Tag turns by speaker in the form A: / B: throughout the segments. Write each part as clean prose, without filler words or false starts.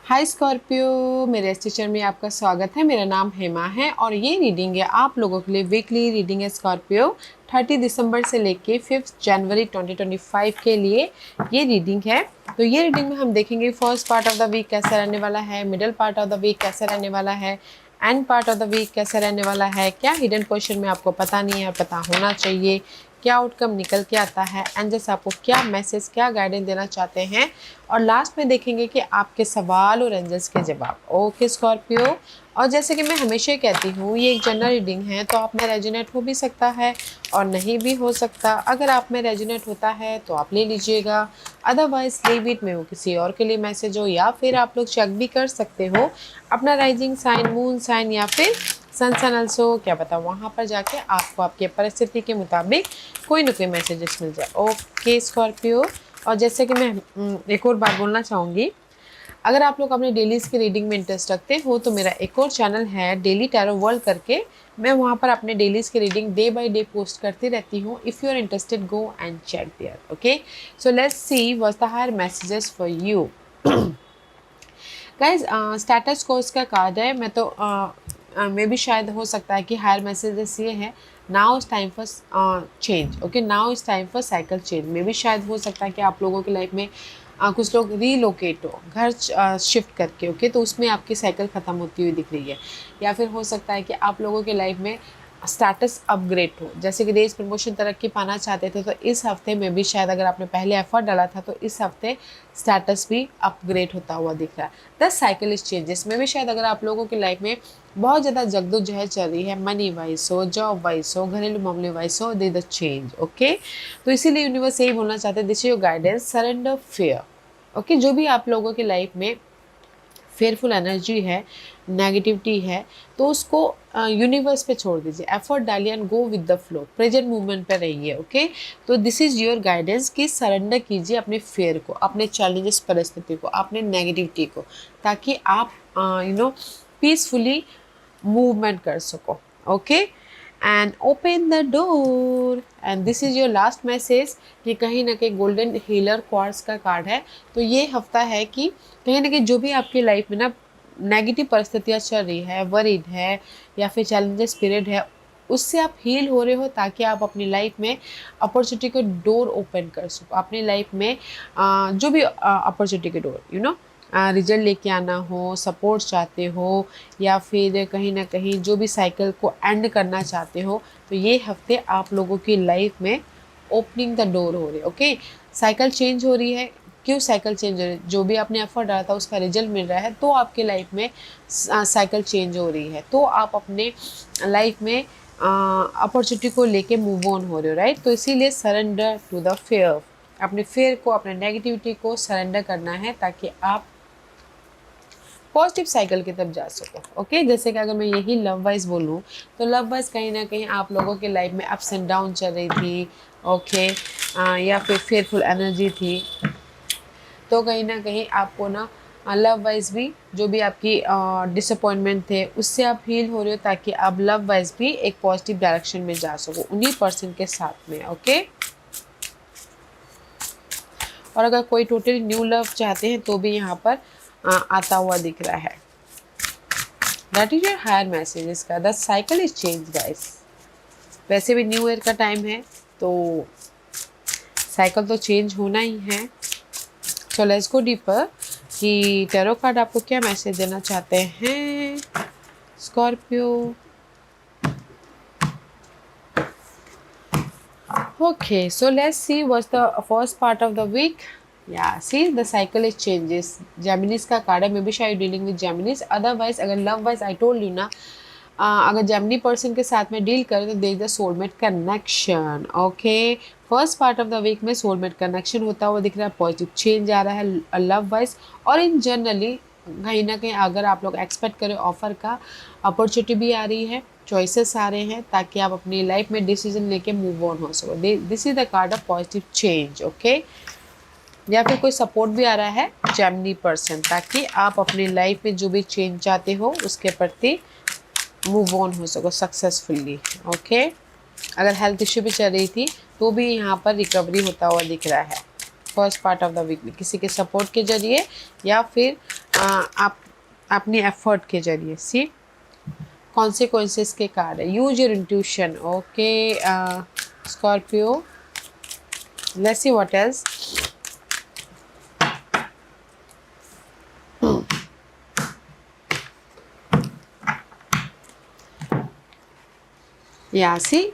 A: हाय Scorpio, मेरे इस teacher में आपका स्वागत है। मेरा नाम हेमा है और ये रीडिंग है आप लोगों के लिए वीकली रीडिंग है स्कॉर्पियो 30 दिसंबर से लेके 5 जनवरी 2025 के लिए ये रीडिंग है। तो ये रीडिंग में हम देखेंगे first part of the week कैसा रहने वाला है, middle part of the week कैसा रहने वाला है, end part of the week कैसा रहने वाला है, क्या हिडन क्वेश्चन में आपको पता नहीं है, पता होना चाहिए, क्या आउटकम निकल के आता है, एंड जैसे आपको क्या मैसेज क्या गाइडेंस देना चाहते हैं, और लास्ट में देखेंगे कि आपके सवाल और एंजल्स के जवाब। ओके स्कॉर्पियो, और जैसे कि मैं हमेशा कहती हूँ ये एक जनरल रीडिंग है, तो आप में रेजोनेट हो भी सकता है और नहीं भी हो सकता। अगर आप में रेजोनेट होता है तो आप ले लीजिएगा, अदरवाइज लीव इट में वो किसी और के लिए मैसेज हो, या फिर आप लोग चेक भी कर सकते हो अपना राइजिंग साइन, मून साइन या फिर सन सन अल्सो, क्या पता वहाँ पर जाके आपको आपके परिस्थिति के मुताबिक कोई ना कोई मैसेजेस मिल जाए। ओके स्कॉर्पियो, और जैसे कि मैं एक और बात बोलना चाहूँगी, अगर आप लोग अपने डेलीज़ की रीडिंग में इंटरेस्ट रखते हो तो मेरा एक और चैनल है डेली टैरो वर्ल्ड करके, मैं वहाँ पर अपने डेलीज़ की reading day by day post करती रहती हूँ। If you are interested go and check there. Okay, so let's see what's the higher messages for you guys. Status course का कार्ड है, मैं तो मे भी शायद हो सकता है कि हायर मैसेजेस ये है, now is time for change. Okay, now is time for cycle change. Maybe शायद हो सकता है कि आप लोगों की लाइफ में कुछ लोग रीलोकेट हो, घर शिफ्ट करके। ओके, तो उसमें आपकी साइकिल ख़त्म होती हुई दिख रही है, या फिर हो सकता है कि आप लोगों के लाइफ में स्टेटस अपग्रेड हो, जैसे कि रेस प्रमोशन तरक्की पाना चाहते थे तो इस हफ्ते में भी शायद अगर आपने पहले एफर्ट डाला था तो इस हफ्ते स्टेटस भी अपग्रेड होता हुआ दिख रहा है। द साइकिल इज चेंजेस में भी शायद अगर आप लोगों की लाइफ में बहुत ज़्यादा जगदोजहद चल रही है, मनी वाइज हो, जॉब वाइज हो, घरेलू मामले वाइज हो, दे द चेंज। ओके, तो इसीलिए यूनिवर्स यही बोलना चाहते हैं, this is your guidance, surrender fear. Okay, जो भी आप लोगों की लाइफ में फेयरफुल एनर्जी है, नेगेटिविटी है, तो उसको यूनिवर्स पे छोड़ दीजिए, एफर्ट डालिए and go with the flow, present movement पे रहिए। ओके, तो दिस इज़ योर गाइडेंस कि सरेंडर कीजिए अपने फेयर को, अपने चैलेंजेस परिस्थिति को, अपने नेगेटिविटी को, ताकि आप पीसफुली मूवमेंट कर सको। Okay, and open the door, and this is your last message कि कहीं ना कहीं गोल्डन हीलर क्वार्ट्स का कार्ड है। तो ये हफ्ता है कि कहीं ना कहीं जो भी आपकी लाइफ में ना नेगेटिव परिस्थितियाँ चल रही है, वरीड है या फिर चैलेंजेस पीरियड है, उससे आप हील हो रहे हो, ताकि आप अपनी लाइफ में अपॉर्चुनिटी को डोर ओपन कर सको। अपनी लाइफ में जो भी अपॉर्चुनिटी के डोर रिजल्ट लेके आना हो, सपोर्ट चाहते हो, या फिर कहीं ना कहीं जो भी साइकिल को एंड करना चाहते हो, तो ये हफ्ते आप लोगों की लाइफ में ओपनिंग द डोर हो रही है। ओके, साइकिल चेंज हो रही है। क्यों साइकिल चेंज हो रही है? जो भी आपने एफर्ट डाला था उसका रिजल्ट मिल रहा है, तो आपके लाइफ में साइकिल चेंज हो रही है, तो आप अपने लाइफ में अपॉर्चुनिटी को लेके मूव ऑन हो रहे हो, राइट। तो इसीलिए सरेंडर टू द फेयर, अपने फेयर को, अपने नेगेटिविटी को सरेंडर करना है, ताकि आप पॉजिटिव साइकिल की तरफ जा सको। ओके, जैसे कि अगर मैं यही लव वाइज बोलूँ, तो लव वाइज कहीं ना कहीं आप लोगों के लाइफ में अप्स एंड डाउन चल रही थी। ओके, या फिर फेयरफुल एनर्जी थी, तो कहीं ना कहीं आपको ना लव वाइज भी जो भी आपकी डिसअपॉइंटमेंट थे उससे आप हील हो रहे हो, ताकि आप लव वाइज भी एक पॉजिटिव डायरेक्शन में जा सको उन्हीं पर्सन के साथ में। ओके, और अगर कोई टोटली न्यू लव चाहते हैं तो भी यहाँ पर आता हुआ दिख रहा है। That is your higher message इसका, the cycle is change guys. वैसे भी न्यू ईयर का टाइम है, तो साइकिल तो चेंज होना ही है। सो लेट्स गो डीपर कि टैरो कार्ड आपको क्या मैसेज देना चाहते हैं Scorpio. Okay, so let's see what's the first part of the week. Yeah, see the cycle is changes. Geminis का कार्ड है, मे बी शायद डीलिंग विद जेमिनीज। अदरवाइज अगर love wise I told you ना, अगर Gemini person के साथ में deal करें तो देख the soulmate connection. Okay, first part of the week में सोलमेट कनेक्शन होता हुआ दिख रहा है, पॉजिटिव चेंज आ रहा है लव वाइज, और इन जनरली कहीं ना कहीं अगर आप लोग एक्सपेक्ट करें ऑफर का, अपॉर्चुनिटी भी आ रही है, चॉइसेस आ रहे हैं, ताकि आप अपनी लाइफ में डिसीजन लेके मूव ऑन हो सको। This is the card of positive change. Okay, या फिर कोई सपोर्ट भी आ रहा है जेमिनी पर्सन, ताकि आप अपनी लाइफ में जो भी चेंज चाहते हो उसके प्रति मूव ऑन हो सको सक्सेसफुली। ओके, अगर हेल्थ इश्यू भी चल रही थी तो भी यहाँ पर रिकवरी होता हुआ दिख रहा है first part of the week में, किसी के सपोर्ट के जरिए या फिर आप अपनी एफर्ट के जरिए, सी कॉन्सिक्वेंसेस के कार्ड है, use your intuition. Okay Scorpio, let's see what else. या see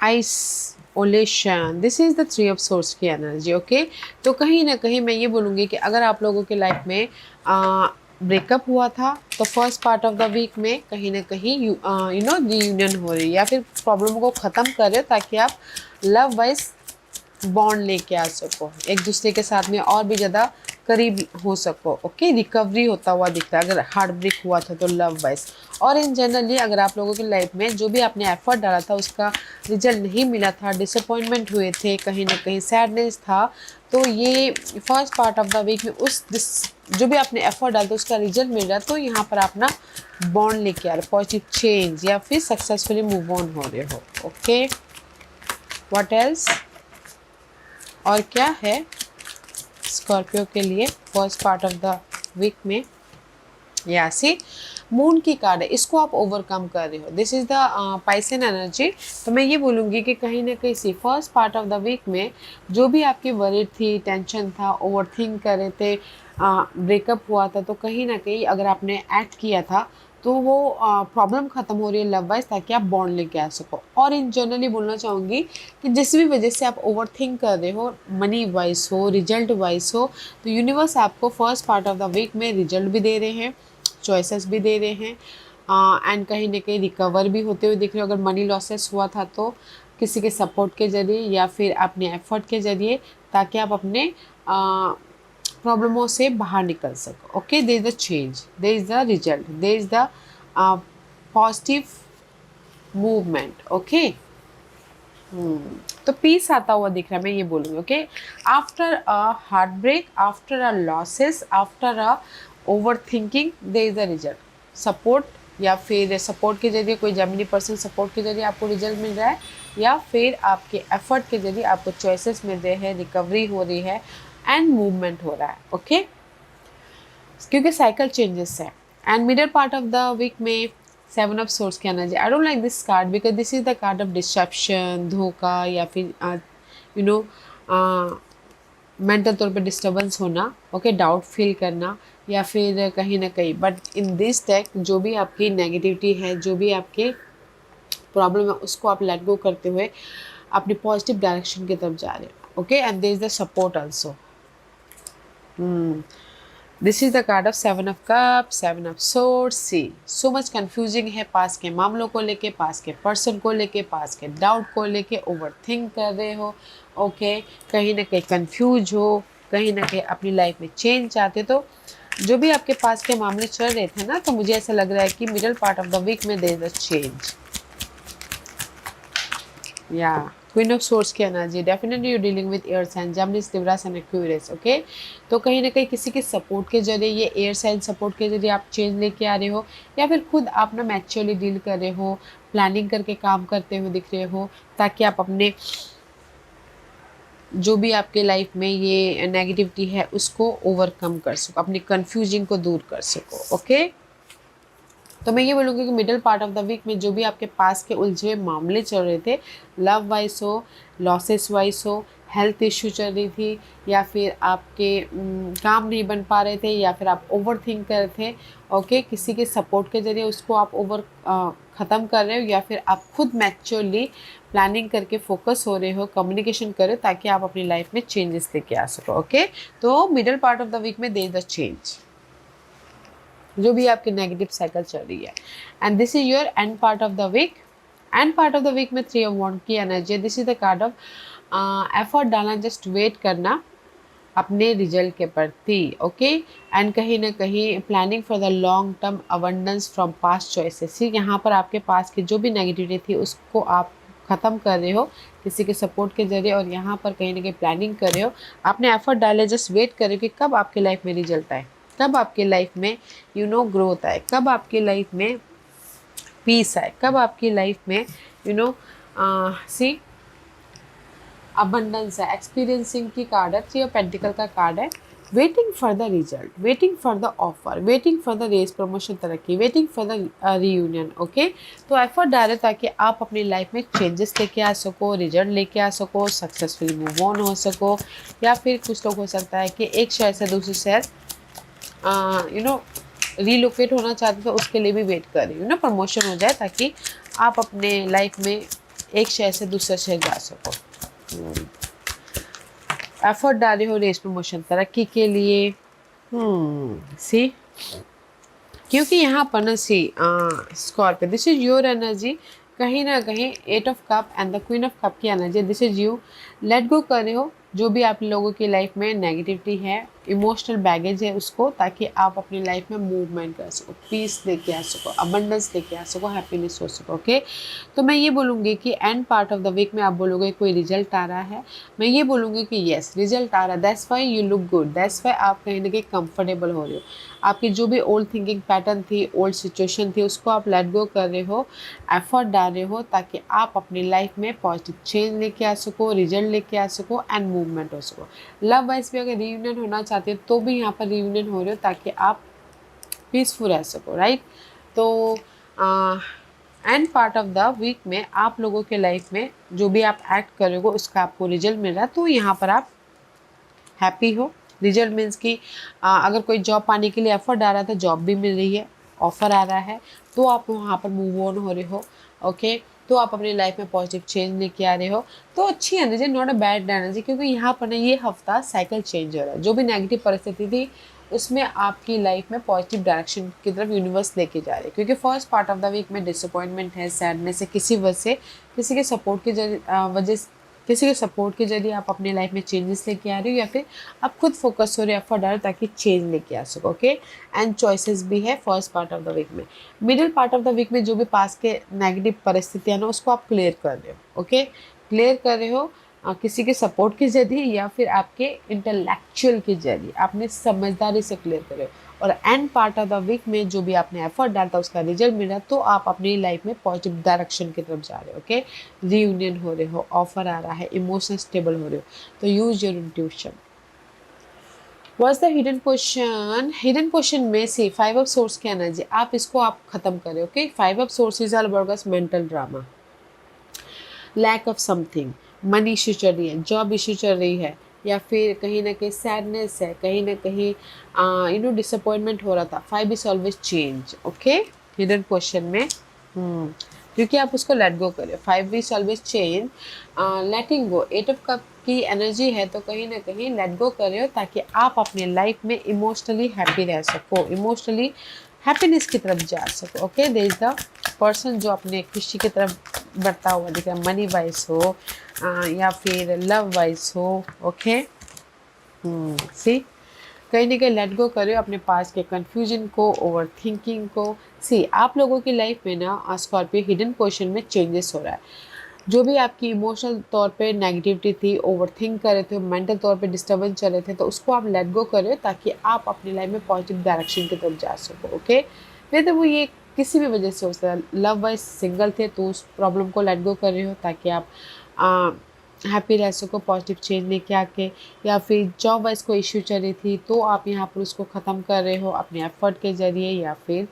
A: isolation, this is the three of swords की एनर्जी। ओके, तो कहीं ना कहीं मैं ये बोलूँगी कि अगर आप लोगों के लाइफ में ब्रेकअप हुआ था तो first part of the week में कहीं ना कहीं यू नो रीयूनियन हो रही है, या फिर प्रॉब्लम को ख़त्म कर रहे हो ताकि आप लव वाइज बॉन्ड लेके आ सको, एक दूसरे के साथ में और भी ज़्यादा करीब हो सको। ओके, रिकवरी होता हुआ दिख रहा है अगर हार्ट ब्रेक हुआ था तो लव वाइज। और इन जनरली अगर आप लोगों की लाइफ में जो भी आपने एफर्ट डाला था उसका रिजल्ट नहीं मिला था, डिसअपॉइंटमेंट हुए थे, कहीं ना कहीं सैडनेस था, तो ये first part of the week में जो भी आपने एफर्ट डाला था उसका रिजल्ट मिल रहा है, तो यहाँ पर अपना बॉन्ड लेके आ रहे, पॉजिटिव चेंज, या फिर सक्सेसफुली मूव ऑन हो रहे हो। ओके, व्हाट एल्स, और क्या है स्कॉर्पियो के लिए first part of the week में। या सी मून की कार्ड है, इसको आप ओवरकम कर रहे हो, this is the Pisces energy. तो मैं ये बोलूँगी कि कहीं ना कहीं see first part of the week में जो भी आपकी वरीड थी, टेंशन था, ओवर थिंक कर रहे थे, ब्रेकअप हुआ था, तो कहीं ना कहीं अगर आपने एक्ट किया था तो वो प्रॉब्लम ख़त्म हो रही है लव वाइज, ताकि आप बॉन्ड लेके आ सको। और इन जनरली बोलना चाहूँगी कि जिस भी वजह से आप ओवर थिंक कर रहे हो, मनी वाइज हो, रिजल्ट वाइज हो, तो यूनिवर्स आपको first part of the week में रिजल्ट भी दे रहे हैं, चॉइसेस भी दे रहे हैं, एंड कहीं ना कहीं रिकवर भी होते हुए दिख रहे हो। अगर मनी लॉसेस हुआ था तो किसी के सपोर्ट के ज़रिए या फिर अपने एफर्ट के ज़रिए, ताकि आप अपने प्रॉब्लमों से बाहर निकल सको। Okay, there is the change, there is the result, there is the positive movement. Okay, तो पीस आता हुआ दिख रहा है, मैं ये बोलूँगी। Okay, after a heart break, after a losses, after a over thinking, there is the result. Support, या फिर सपोर्ट के जरिए कोई जेमिनी पर्सन सपोर्ट के जरिए आपको रिजल्ट मिल रहा है, या फिर आपके एफर्ट के जरिए आपको चॉइसेस मिल रहे हैं, रिकवरी हो रही है एंड मूवमेंट हो रहा है। ओके, क्योंकि साइकिल चेंजेस है। And middle part of the week में सेवन ऑफ सोर्स की energy, I don't like this card because this is the card of disruption, धोखा, या फिर यू नो मेंटल तौर पे डिस्टर्बेंस होना। ओके, डाउट फील करना, या फिर कहीं ना कहीं, बट इन दिस टेक जो भी आपकी नेगेटिविटी है, जो भी आपके प्रॉब्लम है, उसको आप लेट गो करते हुए अपनी पॉजिटिव डायरेक्शन की तरफ जा रहे हो। Okay, and there is the support also. This is the card of seven of cup, seven of swords. See so much confusing है, पास के मामलों को लेके, पास के पर्सन को लेके, पास के डाउट को लेके ओवर थिंक कर रहे हो। ओके, कहीं ना कहीं कंफ्यूज हो, कहीं ना कहीं अपनी लाइफ में चेंज चाहते, तो जो भी आपके पास के मामले चल रहे थे ना, तो मुझे ऐसा लग रहा है कि middle part of the week में देयर इज अ चेंज। या क्वीन ऑफ सोर्स की energy, definitely you dealing with air sign, Gemini, Libra and Aquarius. Okay, तो कहीं ना कहीं किसी के सपोर्ट के जरिए, ये एयर साइन सपोर्ट के जरिए आप चेंज लेके आ रहे हो, या फिर खुद आप ना मैच्योरली डील कर रहे हो, प्लानिंग करके काम करते हुए दिख रहे हो, ताकि आप अपने जो भी आपके लाइफ में ये नेगेटिविटी है उसको ओवरकम कर सको, अपनी कन्फ्यूजिंग को दूर कर सको। ओके, तो मैं ये बोलूँगी कि middle part of the week में जो भी आपके पास के उलझे मामले चल रहे थे, लव वाइज हो, लॉसेस वाइज हो, हेल्थ इश्यू चल रही थी, या फिर आपके काम नहीं बन पा रहे थे, या फिर आप ओवर थिंक कर रहे थे, ओके, किसी के सपोर्ट के ज़रिए उसको आप ख़त्म कर रहे हो, या फिर आप खुद मैच्योरली प्लानिंग करके फोकस हो रहे हो, कम्युनिकेशन करो, ताकि आप अपनी लाइफ में चेंजेस लेके आ सको। ओके, तो middle part of the week में देयर इज द चेंज, जो भी आपकी नेगेटिव साइकिल चल रही है। And this is your end part of the week. End part of the week में थ्री ऑफ वॉन्ड की energy, this is the card of effort डालना, जस्ट वेट करना अपने रिजल्ट के प्रति। ओके, एंड कहीं ना कहीं planning for the long term abundance from past choices. यहाँ पर आपके पास की जो भी नेगेटिविटी थी उसको आप ख़त्म कर रहे हो किसी के सपोर्ट के जरिए, और यहाँ पर कहीं ना कहीं प्लानिंग कर रहे हो, आपने एफर्ट डाले, जस्ट वेट करो कि कब आपके लाइफ में रिजल्ट आए, कब आपके लाइफ में ग्रोथ आए, कब आपकी लाइफ में पीस आए, कब आपकी लाइफ में सी अबंडेंस है। एक्सपीरियंसिंग की कार्ड है, थ्री ऑफ पेंटिकल का कार्ड है, waiting for the result, waiting for the offer, waiting for the race, promotion, तरक्की, waiting for the reunion. Okay, तो एफर्ट डालें ताकि आप अपनी लाइफ में चेंजेस लेके आ सको, रिजल्ट लेके आ सको, सक्सेसफुली मूव ऑन हो सको, या फिर कुछ लोग हो सकता है कि एक शहर से दूसरे शहर रीलोकेट होना चाहते तो उसके लिए भी वेट कर रही हूँ प्रमोशन हो जाए ताकि आप अपने लाइफ में एक शहर से दूसरे शहर जा सको। एफर्ट डाले हो रेस, प्रमोशन, तरक्की के लिए। सी, क्योंकि यहाँ पर ना see Scorpio, this is your energy. कहीं ना कहीं 8 of cup and the queen of cup की energy, this is you. Let go कर रहे हो जो भी आप लोगों की लाइफ में नेगेटिविटी है, इमोशनल बैगेज है उसको, ताकि आप अपनी लाइफ में मूवमेंट कर सको, पीस लेके आ सको, अबंडेंस लेके आ सको, हैप्पीनेस हो सको। ओके, तो मैं ये बोलूँगी कि end part of the week में आप बोलोगे कोई रिजल्ट आ रहा है, मैं ये बोलूँगी कि येस रिजल्ट आ रहा है, that's why you look good, that's why आप कहीं ना कहीं कंफर्टेबल हो रहे हो। आपकी जो भी ओल्ड थिंकिंग पैटर्न थी, ओल्ड सिचुएशन थी, उसको आप लेट गो कर रहे हो, एफर्ट डाल रहे हो ताकि आप अपनी लाइफ में पॉजिटिव चेंज लेके आ सको, रिजल्ट लेके आ सको एंड मूवमेंट हो सको। लव वाइज भी अगर रियूनियन होना चाहते हो तो भी यहाँ पर रियूनियन हो रहे हो ताकि आप पीसफुल रह सको, राइट। तो end part of the week में आप लोगों के लाइफ में जो भी आप एक्ट करोगे उसका आपको रिजल्ट मिल रहा है, तो यहाँ पर आप हैप्पी हो। रिजल्ट मीन्स कि अगर कोई जॉब पाने के लिए एफर्ट डाल रहा था, जॉब भी मिल रही है, ऑफर आ रहा है, तो आप वहाँ पर मूव ऑन हो रहे हो। ओके, तो आप अपनी लाइफ में पॉजिटिव चेंज लेके आ रहे हो, तो अच्छी energy, not a bad energy, क्योंकि यहाँ पर ना ये हफ्ता साइकिल चेंज हो रहा है। जो भी नेगेटिव परिस्थिति थी उसमें आपकी लाइफ में पॉजिटिव डायरेक्शन की तरफ यूनिवर्स लेके जा रहे हैं, क्योंकि first part of the week में डिसअपॉइंटमेंट है, सैडनेस है, किसी वजह से, किसी के सपोर्ट की किसी के सपोर्ट के जरिए आप अपनी लाइफ में चेंजेस लेके आ रहे हो, या फिर आप खुद फोकस हो रहे हो एफर्ट डालो ताकि चेंज लेके आ सको। ओके, एंड चॉइसेस भी है first part of the week में। Middle part of the week में जो भी पास के नेगेटिव परिस्थितियाँ ना उसको आप क्लियर कर रहे हो। ओके, क्लियर कर रहे हो किसी के सपोर्ट के जरिए या फिर आपके इंटेलेक्चुअल के जरिए, आपने समझदारी से क्लियर करे। और end part of the week में जो भी आपने एफर्ट डालता उसका रिजल्ट मिला, तो आप अपनी लाइफ में पॉजिटिव डायरेक्शन की तरफ जा रहे हो। ओके, रीयूनियन हो रहे हो, ऑफर आ रहा है, इमोशनल स्टेबल हो रहे हो, तो use your intuition. What's the hidden question? Hidden question में से 5 ऑफ सोर्स की एनर्जी, आप इसको आप खत्म करें। Okay, 5 of swords is all about mental drama, lack of something, money issue चल रही है, जॉब इशू चल रही है, या फिर कहीं ना कहीं सैडनेस है, कहीं ना कहीं डिसअपॉइंटमेंट हो रहा था। 5 is always change. Okay, hidden question में क्योंकि आप उसको लेट गो करें। 5 is always change, letting go. 8 of cup की एनर्जी है, तो कहीं ना कहीं लेट गो करें ताकि आप अपनी लाइफ में इमोशनली हैप्पी रह सको, इमोशनली हैप्पीनेस की तरफ जा सको। Okay, there is the person जो अपने खुशी की तरफ बढ़ता हुआ दिख रहा है, मनी वाइज हो या फिर लव वाइज हो। ओके, सी, कहीं ना कहीं लेट गो करो अपने पास के कंफ्यूजन को, ओवर थिंकिंग को। सी, आप लोगों की लाइफ में ना स्कॉर्पियो हिडन क्वेश्चन में चेंजेस हो रहा है। जो भी आपकी इमोशनल तौर पे नेगेटिविटी थी, ओवर थिंक कर रहे थे, मेंटल तौर पे डिस्टर्बेंस चल रहे थे, तो उसको आप लेट गो करो ताकि आप अपनी लाइफ में पॉजिटिव डायरेक्शन की तरफ जा सको। ओके, फिर तो वो ये किसी भी वजह से हो सकता है, लव वाइज सिंगल थे तो उस प्रॉब्लम को लेट गो कर रहे हो ताकि आप हैप्पी रह सको, पॉजिटिव चेंज लेके आके, या फिर जॉब वाइज कोई इश्यू चल रही थी तो आप यहाँ पर उसको ख़त्म कर रहे हो अपने एफर्ट के ज़रिए, या फिर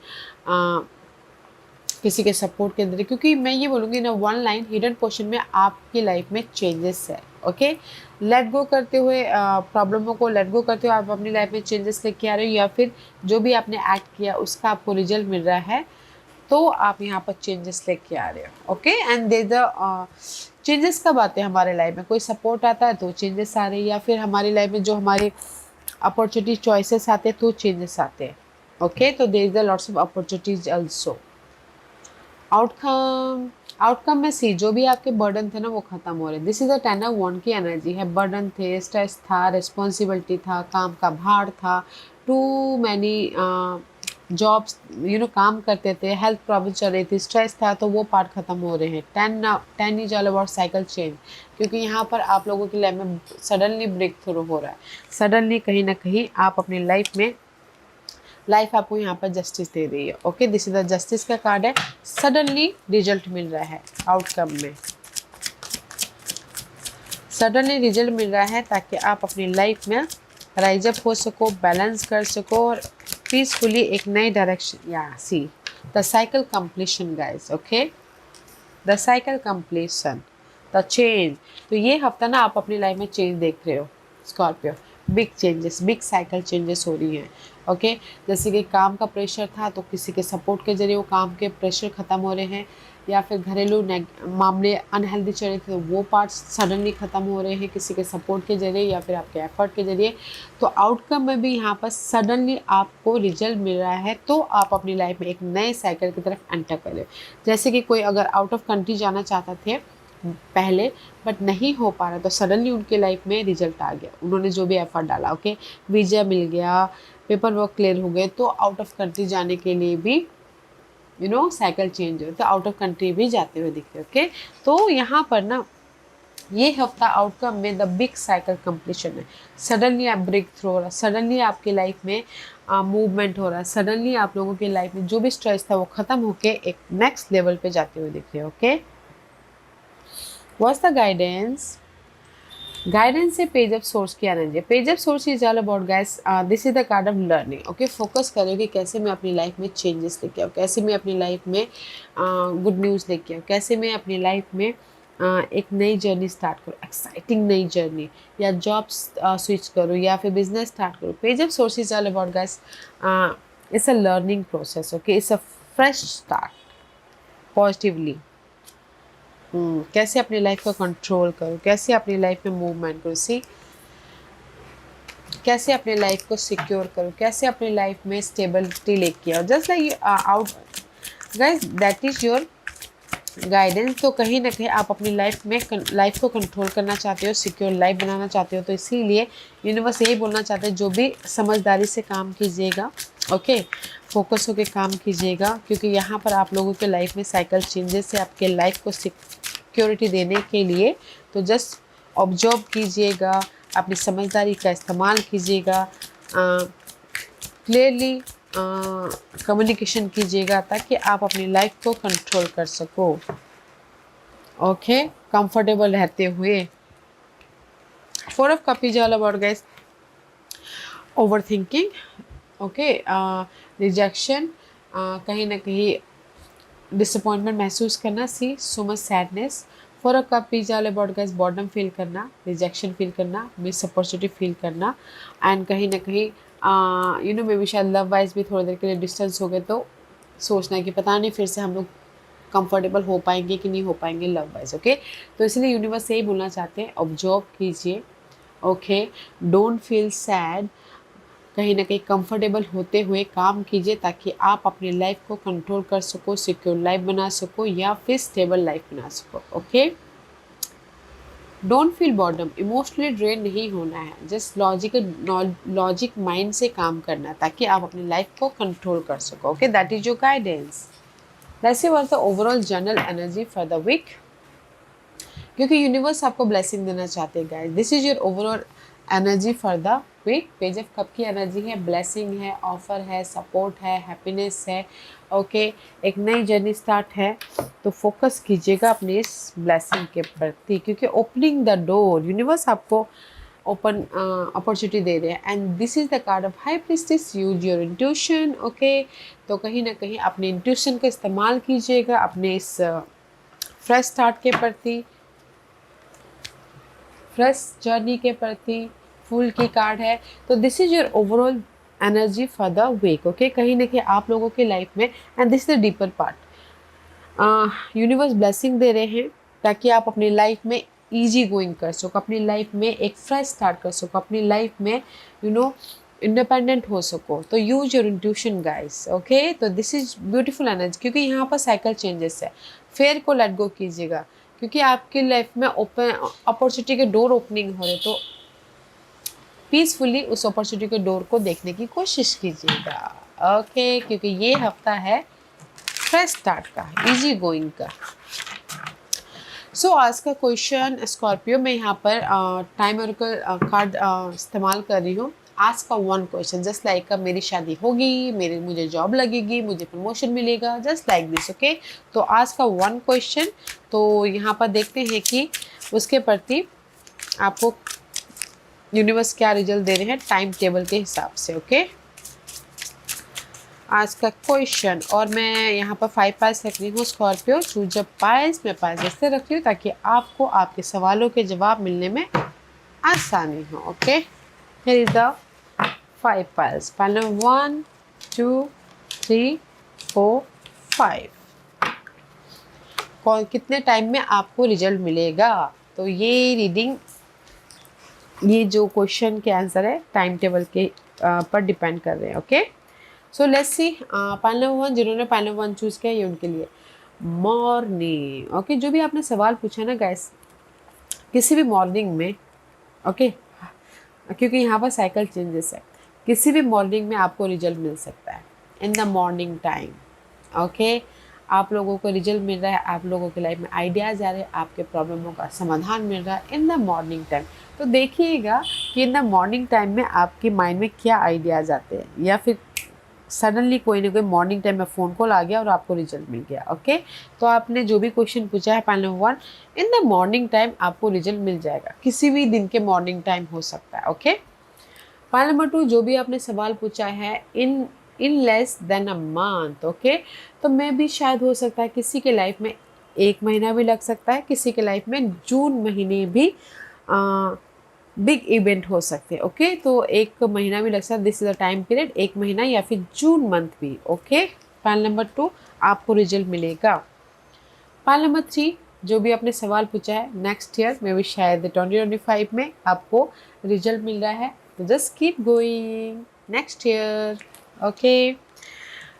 A: किसी के सपोर्ट के जरिए। क्योंकि मैं ये बोलूँगी ना, वन लाइन हिडन क्वेश्चन में आपकी लाइफ में चेंजेस है। ओके, लेट गो करते हुए प्रॉब्लमों को लेट गो करते हुए आप अपनी लाइफ में चेंजेस लेके आ रहे हो, या फिर जो भी आपने एक्ट किया उसका आपको रिजल्ट मिल रहा है, तो आप यहाँ पर चेंजेस लेके आ रहे हो। Okay, and they the changes कब आते हैं हमारे लाइफ में? कोई सपोर्ट आता है तो चेंजेस आ रहे हैं, या फिर हमारी लाइफ में जो हमारे अपॉर्चुनिटी चॉइसेस आते हैं तो चेंजेस आते हैं। ओके, तो there is the lots of opportunities also. Outcome में सी, जो भी आपके बर्डन थे ना वो खत्म हो रहे। This is the 10 of wands की एनर्जी है। बर्डन थे, स्ट्रेस था, रिस्पॉन्सिबिलिटी था, काम का भार था, टू मैनी जॉब्स काम करते थे, हेल्थ प्रॉब्लम चल रही थी, स्ट्रेस था, तो वो पार्ट खत्म हो रहे हैं। 10 is all about cycle change, क्योंकि यहाँ पर आप लोगों की लाइफ में सडनली ब्रेक थ्रू हो रहा है। सडनली कहीं ना कहीं आप अपनी लाइफ में, लाइफ आपको यहाँ पर जस्टिस दे रही है। Okay, this is the justice का कार्ड है। सडनली रिजल्ट मिल रहा है, आउटकम में सडनली रिजल्ट मिल रहा है ताकि आप अपनी लाइफ में राइज अप हो सको, बैलेंस कर सको और पीसफुली एक नई डायरेक्शन या see the cycle completion guys. Okay, the cycle completion, the change. तो ये हफ्ता ना आप अपनी लाइफ में चेंज देख रहे हो Scorpio, big changes, big cycle changes हो रही हैं। ओके, जैसे कि काम का प्रेशर था तो किसी के सपोर्ट के जरिए वो काम के प्रेशर ख़त्म हो रहे हैं, या फिर घरेलू मामले अनहेल्दी चल रहे थे तो वो पार्ट्स सडनली ख़त्म हो रहे हैं किसी के सपोर्ट के जरिए या फिर आपके एफर्ट के जरिए। तो आउटकम में भी यहाँ पर सडनली आपको रिजल्ट मिल रहा है, तो आप अपनी लाइफ में एक नए साइकिल की तरफ एंटर करें। जैसे कि कोई अगर आउट ऑफ कंट्री जाना चाहता थे पहले बट नहीं हो पा रहा, तो सडनली उनके लाइफ में रिजल्ट आ गया, उन्होंने जो भी एफर्ट डाला। ओके, वीज़ा मिल गया, पेपर वर्क क्लियर हो गए, तो आउट ऑफ कंट्री जाने के लिए भी साइकिल चेंज हो तो आउट ऑफ कंट्री भी जाते हुए दिखते। ओके, तो यहाँ पर ना ये हफ्ता आउटकम में द बिग साइकिल कंप्लीशन है। सडनली आप ब्रेक थ्रू हो रहा है, सडनली आपकी लाइफ में मूवमेंट हो रहा है, सडनली आप लोगों की लाइफ में जो भी स्ट्रेस था वो ख़त्म होके एक नेक्स्ट लेवल पे जाते हुए दिख रहे हो। Okay, what's the guidance? Guidance से पेज ऑफ सोर्स की energy. Page of swords is all about guys, this is the card of learning. Okay, focus करो कि कैसे मैं अपनी लाइफ में चेंजेस लेके आऊँ, कैसे मैं अपनी लाइफ में गुड न्यूज़ लेके आऊँ, कैसे मैं अपनी लाइफ में एक नई जर्नी स्टार्ट करूँ, एक्साइटिंग नई जर्नी, या जॉब स्विच करूँ या फिर बिजनेस स्टार्ट करूँ। Page of swords is all about guys, it's a learning process. Okay, it's a fresh start positively. कैसे अपनी लाइफ को कंट्रोल करूँ, कैसे अपनी लाइफ में मूवमेंट करूँ, सी कैसे अपनी लाइफ को सिक्योर करूँ, कैसे अपनी लाइफ में स्टेबिलिटी लेके आओ। Just like out guys, that is your guidance. तो कहीं ना कहीं आप अपनी लाइफ में लाइफ को कंट्रोल करना चाहते हो, सिक्योर लाइफ बनाना चाहते हो, तो इसीलिए यूनिवर्स यही बोलना चाहते हैं जो भी समझदारी से काम कीजिएगा। ओके, फोकस होकर काम कीजिएगा, क्योंकि यहाँ पर आप लोगों के लाइफ में साइकिल चेंजेस है आपके लाइफ को सिक्योरिटी देने के लिए। तो जस्ट ऑब्जर्व कीजिएगा, अपनी समझदारी का इस्तेमाल कीजिएगा, क्लियरली कम्युनिकेशन कीजिएगा ताकि आप अपनी लाइफ को कंट्रोल कर सको। ओके, कंफर्टेबल रहते हुए। 4 of cup is all about guys over thinking. Okay, rejection, कहीं ना कहीं डिसअपॉइंटमेंट महसूस करना, see so much sadness. 4 of cup is all about guys boredom feel करना, रिजेक्शन फील करना, मिस अपॉर्चुनिटी फील करना, एंड कहीं ना कहीं मे बी शायद लव वाइज भी थोड़ी देर के लिए डिस्टेंस हो गए, तो सोचना है कि पता नहीं फिर से हम लोग कंफर्टेबल हो पाएंगे कि नहीं हो पाएंगे लव वाइज। ओके, तो इसलिए यूनिवर्स यही बोलना चाहते हैं, ऑब्जर्व कीजिए। ओके, डोंट फील सैड, कहीं ना कहीं कंफर्टेबल होते हुए काम कीजिए ताकि आप अपनी लाइफ को कंट्रोल कर सको, सिक्योर लाइफ बना सको या फिर स्टेबल लाइफ बना सको। Okay, don't feel boredom, emotionally drain नहीं होना है, जस्ट लॉजिक माइंड से काम करना ताकि आप अपनी लाइफ को कंट्रोल कर सको। Okay, that is your guidance. Let's see what's the overall general energy for the week, क्योंकि यूनिवर्स आपको ब्लेसिंग देना चाहते हैं guys. This is your overall energy for the week. Page of cup की energy है, blessing है, offer है, support है, हैप्पीनेस है। ओके, एक नई जर्नी स्टार्ट है, तो फोकस कीजिएगा अपनी इस ब्लेसिंग के प्रति, क्योंकि ओपनिंग द डोर, यूनिवर्स आपको ओपन अपॉर्चुनिटी दे रहे हैं। And this is the card of high priestess, use your intuition. Okay, तो कहीं ना कहीं अपने इंट्यूशन का इस्तेमाल कीजिएगा अपने इस फ्रेश स्टार्ट के प्रति, फ्रेश जर्नी के प्रति। फूल की कार्ड है, तो this is your overall energy for the week. Okay, कहीं ना कहीं आप लोगों की लाइफ में, and this is the deeper part, universe blessing दे रहे हैं ताकि आप अपनी लाइफ में ईजी गोइंग कर सको, अपनी लाइफ में एक फ्रेश स्टार्ट कर सको, अपनी लाइफ में इंडिपेंडेंट हो सको। तो use your intuition guys. Okay, तो दिस इज ब्यूटीफुल एनर्जी, क्योंकि यहाँ पर साइकिल चेंजेस है। फेयर को लेट गो कीजिएगा, क्योंकि आपकी लाइफ में ओपन अपॉर्चुनिटी के डोर ओपनिंग हो रहे, तो पीसफुली उस अपॉर्चुनिटी के डोर को देखने की कोशिश कीजिएगा। ओके, क्योंकि ये हफ्ता है फ्रेश स्टार्ट का, इजी गोइंग का। सो आज का क्वेश्चन स्कॉर्पियो में यहाँ पर टाइम ऑरेकल कार्ड इस्तेमाल कर रही हूँ। आज का 1 क्वेश्चन, जस्ट लाइक मेरी शादी होगी, मुझे जॉब लगेगी, मुझे प्रमोशन मिलेगा, जस्ट लाइक दिस। ओके, तो आज का 1 क्वेश्चन, तो यहाँ पर देखते हैं कि उसके प्रति आपको यूनिवर्स क्या रिजल्ट दे रहे हैं टाइम टेबल के हिसाब से। ओके, आज का क्वेश्चन, और मैं यहाँ पर 5 पाइल्स रख रही हूँ स्कॉर्पियो। चूज द पाइल्स, मैं पाइल्स इसलिए रख रही हूँ ताकि आपको आपके सवालों के जवाब मिलने में आसानी हो। Okay, here is the 5 piles. Pile number 1 2 3 4 5। कौन कितने टाइम में आपको रिजल्ट मिलेगा? तो ये रीडिंग, ये जो क्वेश्चन के आंसर है टाइम टेबल के पर डिपेंड कर रहे हैं। Okay, so let's C. Pile number 1, जिन्होंने पाइल नंबर 1 चूज किया ये उनके लिए मॉर्निंग। ओके, जो भी आपने सवाल पूछा ना गाइस, किसी भी मॉर्निंग में, ओके, क्योंकि यहाँ पर साइकिल चेंजेस है, किसी भी मॉर्निंग में आपको रिजल्ट मिल सकता है in the morning time. Okay, आप लोगों को रिजल्ट मिल रहा है, आप लोगों की लाइफ में आइडियाज़ आ रहे हैं, आपके प्रॉब्लमों का समाधान मिल रहा है इन द मॉर्निंग टाइम। तो देखिएगा कि इन द मॉर्निंग टाइम में आपके माइंड में क्या आइडियाज़ आते हैं, या फिर सडनली कोई ना कोई मॉर्निंग टाइम में फ़ोन कॉल आ गया और आपको रिजल्ट मिल गया। ओके, तो आपने जो भी क्वेश्चन पूछा है pile number 1, in the morning time आपको रिजल्ट मिल जाएगा, किसी भी दिन के मॉर्निंग टाइम हो सकता है। ओके, पाइल नंबर 2, जो भी आपने सवाल पूछा है in less than a month. Okay, तो मैं भी शायद हो सकता है किसी के लाइफ में 1 महीना भी लग सकता है, किसी के लाइफ में जून महीने भी बिग इवेंट हो सकते हैं। ओके, तो 1 महीना भी लग सकता है, this is the time period, 1 महीना या फिर जून मंथ भी। ओके, पाइल नंबर 2 आपको रिजल्ट मिलेगा। पाइल नंबर 3, जो भी आपने सवाल पूछा है नेक्स्ट ईयर में भी शायद 2025 में आपको रिजल्ट मिल रहा है, तो just keep going next year. Okay,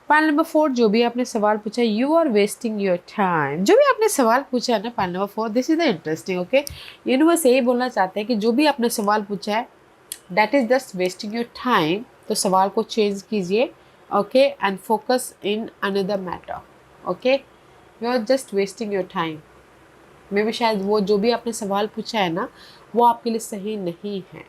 A: pile number 4, जो भी आपने सवाल पूछा है you are wasting your time. जो भी आपने सवाल पूछा है ना pile number 4, this is the interesting. Okay, universe यही बोलना चाहते हैं कि जो भी आपने सवाल पूछा है that is just wasting your time, तो सवाल को चेंज कीजिए। Okay, and focus in another matter. Okay, you are just wasting your time. Maybe शायद वो जो भी आपने सवाल पूछा है ना वो आपके लिए सही नहीं है,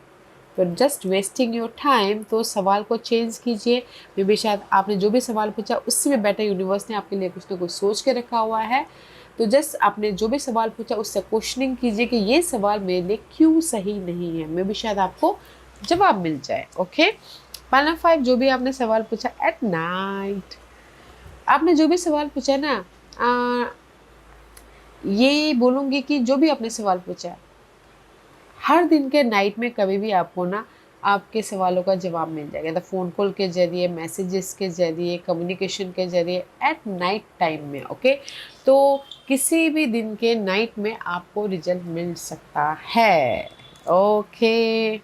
A: तो जस्ट वेस्टिंग योर टाइम, तो सवाल को चेंज कीजिए। मे भी शायद आपने जो भी सवाल पूछा उससे भी बेटर यूनिवर्स ने आपके लिए कुछ ना कुछ सोच के रखा हुआ है, तो जस्ट आपने जो भी सवाल पूछा उससे क्वेश्चनिंग कीजिए कि ये सवाल मेरे लिए क्यों सही नहीं है, मे भी शायद आपको जवाब मिल जाए। ओके, पाइल नंबर 5, जो भी आपने सवाल पूछा एट नाइट, आपने जो भी सवाल पूछा ना, ये बोलूँगी कि जो भी आपने सवाल पूछा हर दिन के नाइट में कभी भी आपको ना आपके सवालों का जवाब मिल जाएगा, तो फ़ोन कॉल के ज़रिए, मैसेजेस के ज़रिए, कम्युनिकेशन के ज़रिए एट नाइट टाइम में। ओके, तो किसी भी दिन के नाइट में आपको रिजल्ट मिल सकता है। ओके,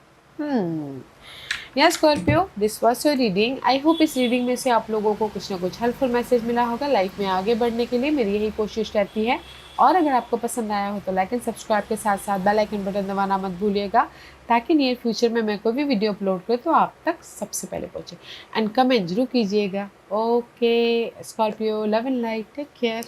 A: या Scorpio, this was your reading. I hope इस रीडिंग में से आप लोगों को कुछ ना कुछ हेल्पफुल मैसेज मिला होगा। लाइफ में आगे बढ़ने के लिए मेरी यही कोशिश रहती है, और अगर आपको पसंद आया हो तो लाइक एंड सब्सक्राइब के साथ साथ बेल आइकन बटन दबाना मत भूलिएगा, ताकि नियर फ्यूचर में मैं कोई भी वीडियो अपलोड करूँ तो आप तक सबसे पहले पहुँचे। एंड कमेंट जरूर कीजिएगा। Okay Scorpio, love and light, take care.